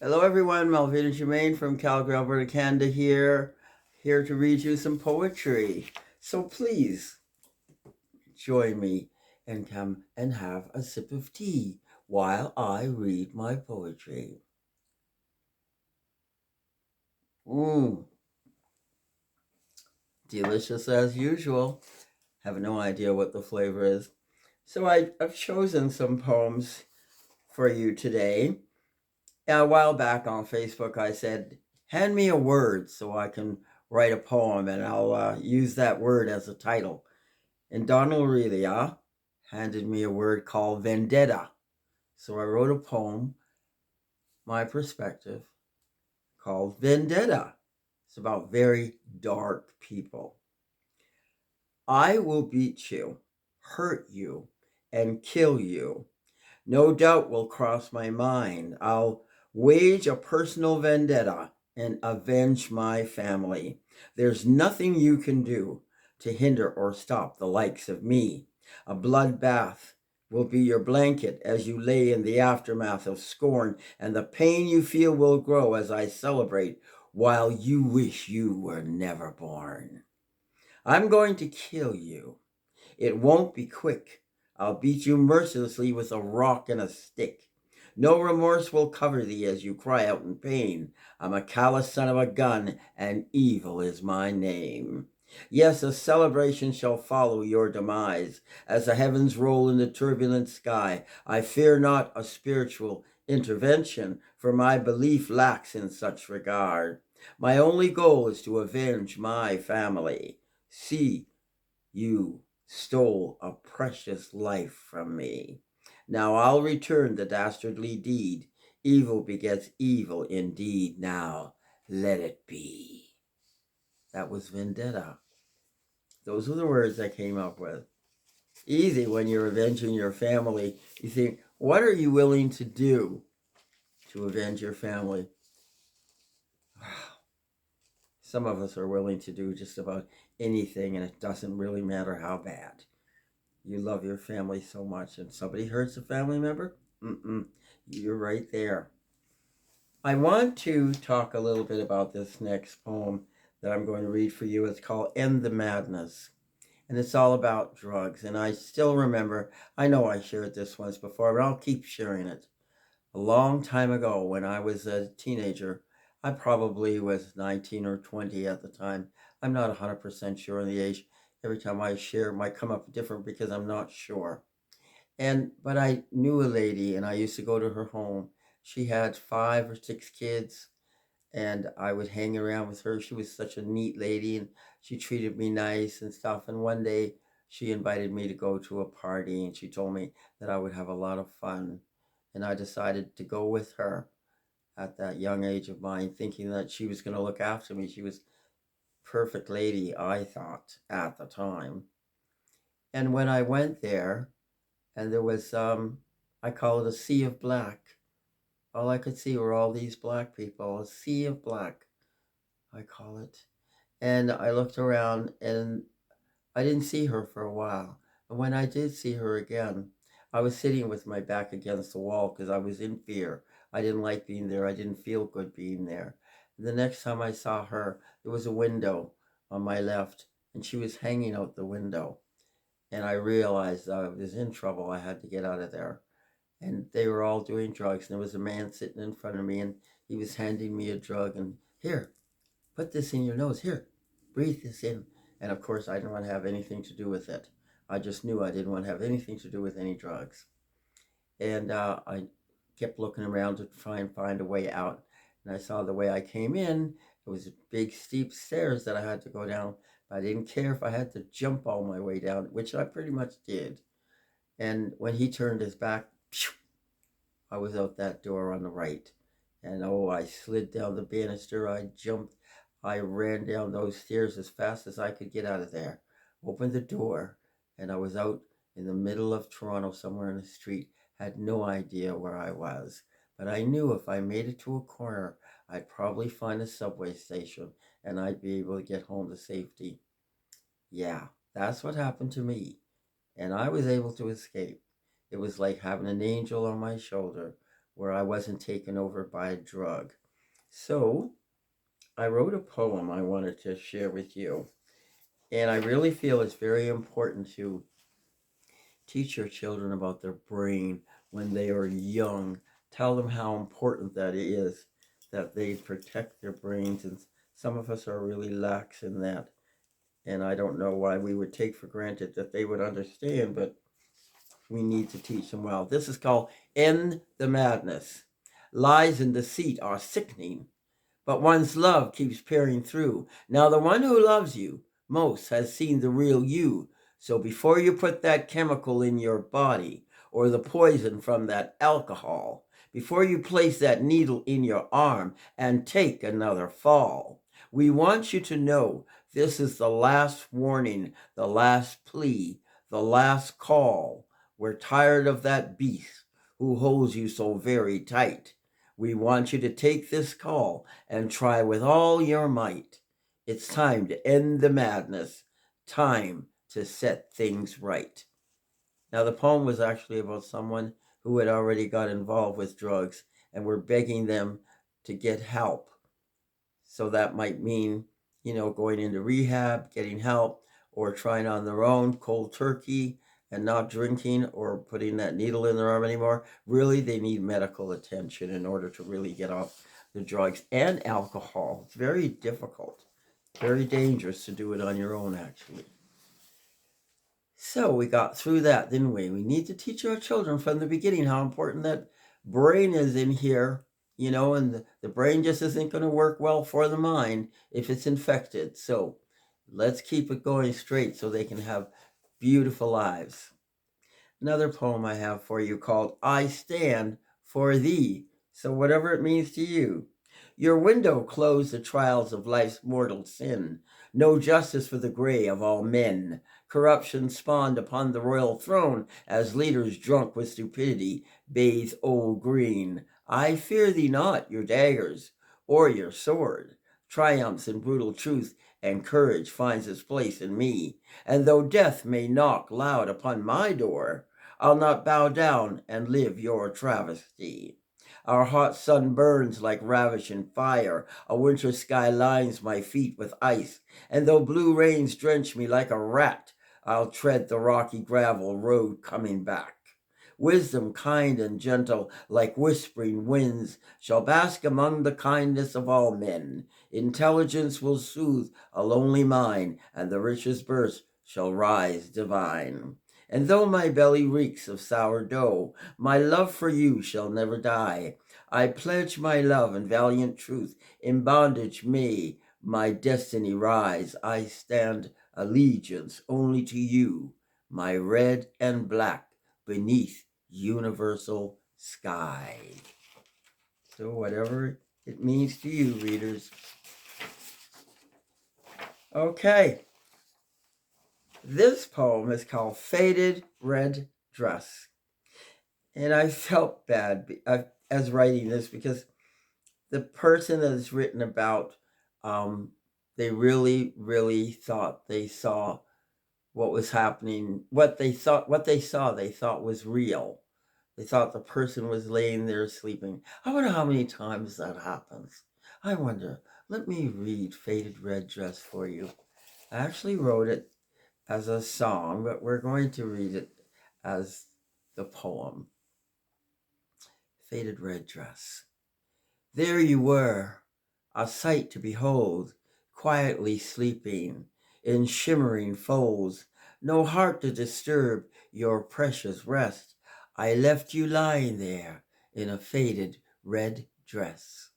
Hello, everyone. Melvina Germain from Calgary, Alberta, Canada here to read you some poetry. So please join me and come and have a sip of tea while I read my poetry. Mmm, delicious as usual. Have no idea what the flavor is. So I've chosen some poems for you today. A while back on Facebook, I said, hand me a word so I can write a poem and I'll use that word as a title. And Donald Relia handed me a word called vendetta. So I wrote a poem, my perspective, called Vendetta. It's about very dark people. I will beat you, hurt you, and kill you. No doubt will cross my mind. I'll wage a personal vendetta and avenge my family. There's nothing you can do to hinder or stop the likes of me. A bloodbath will be your blanket as you lay in the aftermath of scorn, and the pain you feel will grow as I celebrate while you wish you were never born. I'm going to kill you. It won't be quick. I'll beat you mercilessly with a rock and a stick. No remorse will cover thee as you cry out in pain. I'm a callous son of a gun, and evil is my name. Yes, a celebration shall follow your demise. As the heavens roll in the turbulent sky, I fear not a spiritual intervention, for my belief lacks in such regard. My only goal is to avenge my family. See, you stole a precious life from me. Now I'll return the dastardly deed. Evil begets evil indeed. Now let it be. That was vendetta. Those were the words I came up with. Easy when you're avenging your family. You think, what are you willing to do to avenge your family? Some of us are willing to do just about anything, and it doesn't really matter how bad. You love your family so much, and somebody hurts a family member, you're right there. I want to talk a little bit about this next poem that I'm going to read for you. It's called End the Madness, and it's all about drugs. And I still remember, I know I shared this once before, but I'll keep sharing it. A long time ago, when I was a teenager, I probably was 19 or 20 at the time. I'm not 100% sure on the age. Every time I share, it might come up different because I'm not sure. But I knew a lady and I used to go to her home. She had 5 or 6 kids and I would hang around with her. She was such a neat lady and she treated me nice and stuff. And one day she invited me to go to a party and she told me that I would have a lot of fun. And I decided to go with her at that young age of mine, thinking that she was going to look after me. She was a perfect lady, I thought, at the time. And when I went there, and there was I call it a sea of black. All I could see were all these black people, a sea of black, I call it. And I looked around and I didn't see her for a while. And when I did see her again, I was sitting with my back against the wall because I was in fear. I didn't like being there. I didn't feel good being there. And the next time I saw her, there was a window on my left and she was hanging out the window. And I realized I was in trouble. I had to get out of there. And they were all doing drugs. And there was a man sitting in front of me, and he was handing me a drug. And here, put this in your nose. Here, breathe this in. And of course, I didn't want to have anything to do with it. I just knew I didn't want to have anything to do with any drugs. And I kept looking around to try and find a way out. And I saw the way I came in. It was big, steep stairs that I had to go down. But I didn't care if I had to jump all my way down, which I pretty much did. And when he turned his back, I was out that door on the right. And oh, I slid down the banister. I jumped. I ran down those stairs as fast as I could get out of there. Opened the door, and I was out in the middle of Toronto, somewhere in the street. Had no idea where I was. But I knew if I made it to a corner, I'd probably find a subway station and I'd be able to get home to safety. Yeah, that's what happened to me. And I was able to escape. It was like having an angel on my shoulder where I wasn't taken over by a drug. So I wrote a poem I wanted to share with you. And I really feel it's very important to teach your children about their brain when they are young. Tell them how important that is, that they protect their brains. And some of us are really lax in that. And I don't know why we would take for granted that they would understand, but we need to teach them well. This is called End the Madness. Lies and deceit are sickening, but one's love keeps peering through. Now, the one who loves you most has seen the real you. So before you put that chemical in your body or the poison from that alcohol, before you place that needle in your arm and take another fall, we want you to know this is the last warning, the last plea, the last call. We're tired of that beast who holds you so very tight. We want you to take this call and try with all your might. It's time to end the madness, time to set things right. Now, the poem was actually about someone who had already got involved with drugs and were begging them to get help. So that might mean, going into rehab, getting help, or trying on their own cold turkey and not drinking or putting that needle in their arm anymore. Really, they need medical attention in order to really get off the drugs and alcohol. It's very difficult, very dangerous to do it on your own, actually. So we got through that, didn't we? We need to teach our children from the beginning how important that brain is in here, and the brain just isn't going to work well for the mind if it's infected. So let's keep it going straight so they can have beautiful lives. Another poem I have for you called I Stand for Thee. So whatever it means to you. Your window closed the trials of life's mortal sin. No justice for the gray of all men. Corruption spawned upon the royal throne as leaders drunk with stupidity bathe Old Green. I fear thee not, your daggers, or your sword. Triumphs in brutal truth and courage finds its place in me. And though death may knock loud upon my door, I'll not bow down and live your travesty. Our hot sun burns like ravishing fire. A winter sky lines my feet with ice. And though blue rains drench me like a rat, I'll tread the rocky gravel road coming back. Wisdom, kind and gentle, like whispering winds, shall bask among the kindness of all men. Intelligence will soothe a lonely mind, and the richest burst shall rise divine. And though my belly reeks of sour dough, my love for you shall never die. I pledge my love and valiant truth. In bondage may my destiny rise. I stand allegiance only to you, my red and black beneath universal sky. So whatever it means to you, readers. Okay. This poem is called Faded Red Dress. And I felt bad as writing this because the person that it's written about, they really, really thought they saw what was happening. What they saw, they thought was real. They thought the person was laying there sleeping. I wonder how many times that happens. I wonder. Let me read Faded Red Dress for you. I actually wrote it as a song, but we're going to read it as the poem. Faded Red Dress. There you were, a sight to behold, quietly sleeping in shimmering folds, no heart to disturb your precious rest. I left you lying there in a faded red dress.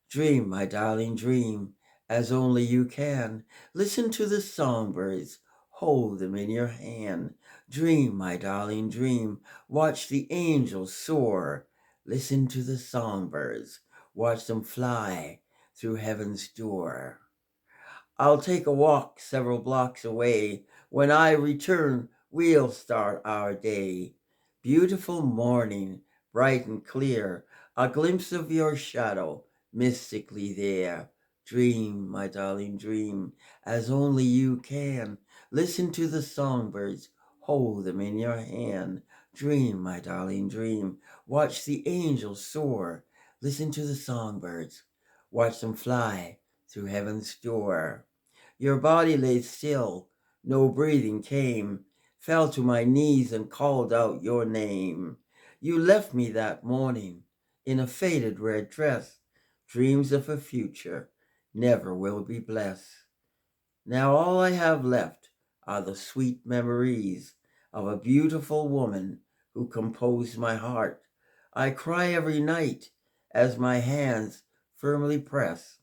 Dream, my darling, dream, as only you can. Listen to the songbirds, hold them in your hand. Dream, my darling, dream, watch the angels soar. Listen to the songbirds, watch them fly through heaven's door. I'll take a walk several blocks away. When I return, we'll start our day. Beautiful morning, bright and clear, a glimpse of your shadow, mystically there. Dream, my darling, dream, as only you can. Listen to the songbirds, hold them in your hand. Dream, my darling, dream. Watch the angels soar. Listen to the songbirds. Watch them fly through heaven's door. Your body lay still. No breathing came. Fell to my knees and called out your name. You left me that morning in a faded red dress. Dreams of a future never will be blessed. Now all I have left are the sweet memories of a beautiful woman who composed my heart. I cry every night as my hands firmly press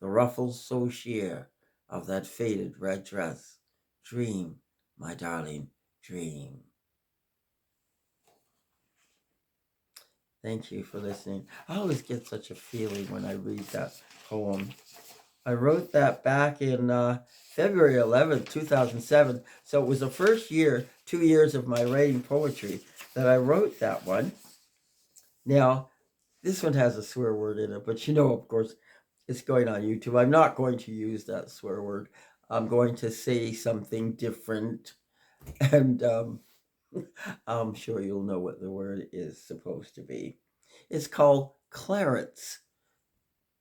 the ruffles so sheer of that faded red dress. Dream, my darling, dream. Thank you for listening. I always get such a feeling when I read that poem. I wrote that back in February 11th, 2007. So it was the first year, 2 years of my writing poetry that I wrote that one. Now, this one has a swear word in it, but of course, it's going on YouTube. I'm not going to use that swear word. I'm going to say something different, and I'm sure you'll know what the word is supposed to be. It's called Clarence.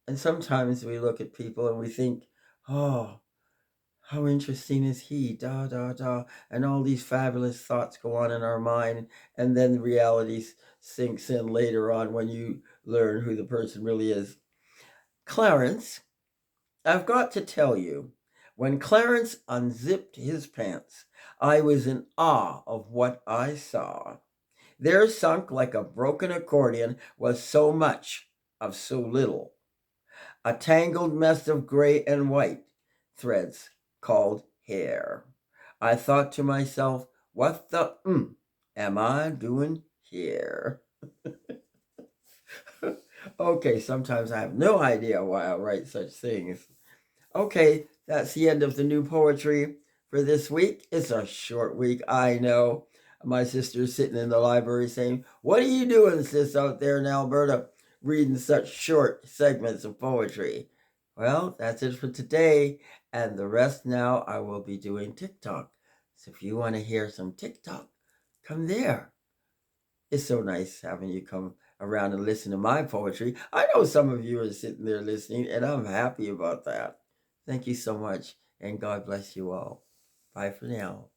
And sometimes we look at people and we think, oh, how interesting is he? Da, da, da. And all these fabulous thoughts go on in our mind. And then reality sinks in later on when you learn who the person really is. Clarence, I've got to tell you, when Clarence unzipped his pants, I was in awe of what I saw. There, sunk like a broken accordion, was so much of so little. A tangled mess of gray and white threads called hair. I thought to myself, what the am I doing here? Okay, sometimes I have no idea why I write such things. Okay, that's the end of the new poetry for this week. It's a short week, I know. My sister's sitting in the library saying, what are you doing, sis, out there in Alberta, reading such short segments of poetry? Well, that's it for today. And the rest now I will be doing TikTok. So if you want to hear some TikTok, come there. It's so nice having you come around and listen to my poetry. I know some of you are sitting there listening, and I'm happy about that. Thank you so much, and God bless you all. Bye for now.